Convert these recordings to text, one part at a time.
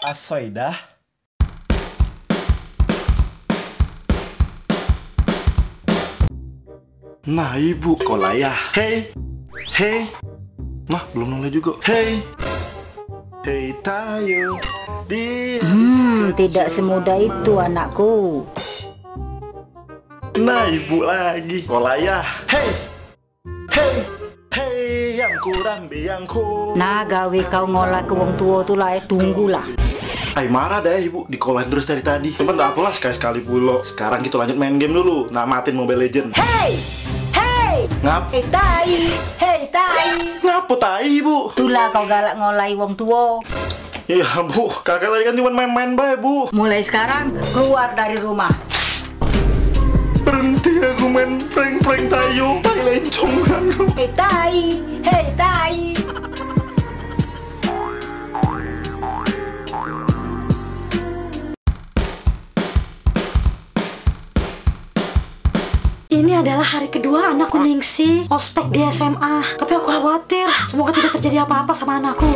Asoidah. Nah, ibu kolayah. Hey, hey. Nah, belum noleh juga. Hey, hey tayo. Tidak semudah itu anakku. Nah, ibu lagi. Kolayah. Hey, hey, hey. Yang kurang biangku. Nah, gawe kau ngolah ke wong tua tuh lah, tunggulah. Ay, marah deh ibu, dikolahin terus dari tadi. Cuman gak apalah, sekali-sekali pula. Sekarang kita lanjut main game dulu. Namatin Mobile Legend. Hey, hey. Ngap? Hey tai, hey tai. Ngapa tai ibu? Itulah kau galak ngolai wong tua. Ya bu, kakak tadi kan cuma main-main bae bu. Mulai sekarang keluar dari rumah. Berhenti aku main prank-prank tayo. Tai lencong kan. Hey tai, hey tai. Ini adalah hari kedua anakku Ningsi ospek di SMA. Tapi aku khawatir, semoga tidak terjadi apa-apa sama anakku.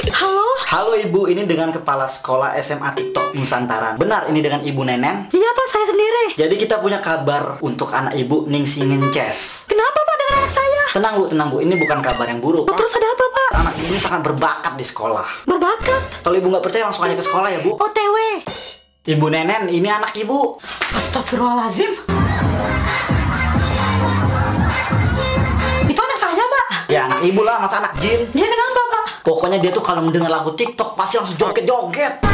Halo? Halo ibu, ini dengan kepala sekolah SMA TikTok Nusantara. Benar ini dengan ibu Nenen? Iya pak, saya sendiri. Jadi kita punya kabar untuk anak ibu Ningsi Ngences. Kenapa pak dengan anak saya? Tenang bu, ini bukan kabar yang buruk. Terus ada apa pak? Anak ibu ini sangat berbakat di sekolah. Berbakat? Kalau ibu nggak percaya langsung aja ke sekolah ya bu. OTW. Ibu Nenen, ini anak ibu. Astagfirullahaladzim. Itu anak saya pak. Ya anak ibu lah, masa anak jin. Dia kenapa pak? Pokoknya dia tuh kalau mendengar lagu TikTok pasti langsung joget-joget.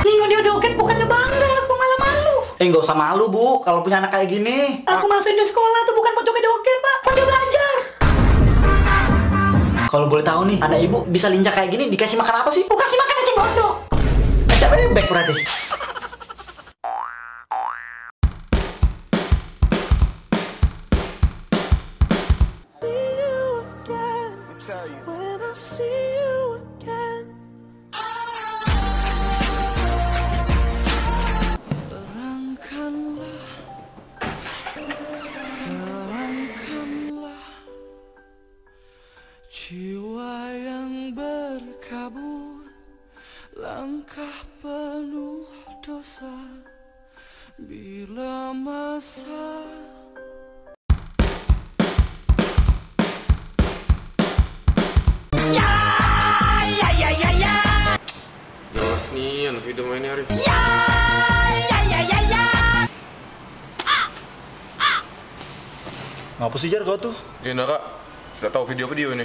Nggak dia joget bukannya bangga, aku malah malu. Nggak usah malu bu, kalau punya anak kayak gini. Aku masih di sekolah tuh bukan buat joget-joget pak, buat dia belajar. Kalau boleh tahu nih, anak ibu bisa lincah kayak gini dikasih makan apa sih? Aku kasih makan eceng gondok. Kecap bebek berarti. Jiwa yang berkabut, langkah penuh dosa, bila masa jelas nih, anak video mainnya hari. Ngapa sih Jar kau tuh? Nah kak, udah tahu video ini?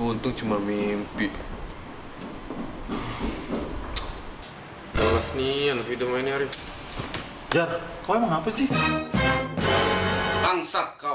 Untung cuma mimpi. Jelas nih, anak video mainnya hari. Jar, kau emang apa sih? Bangsat kau.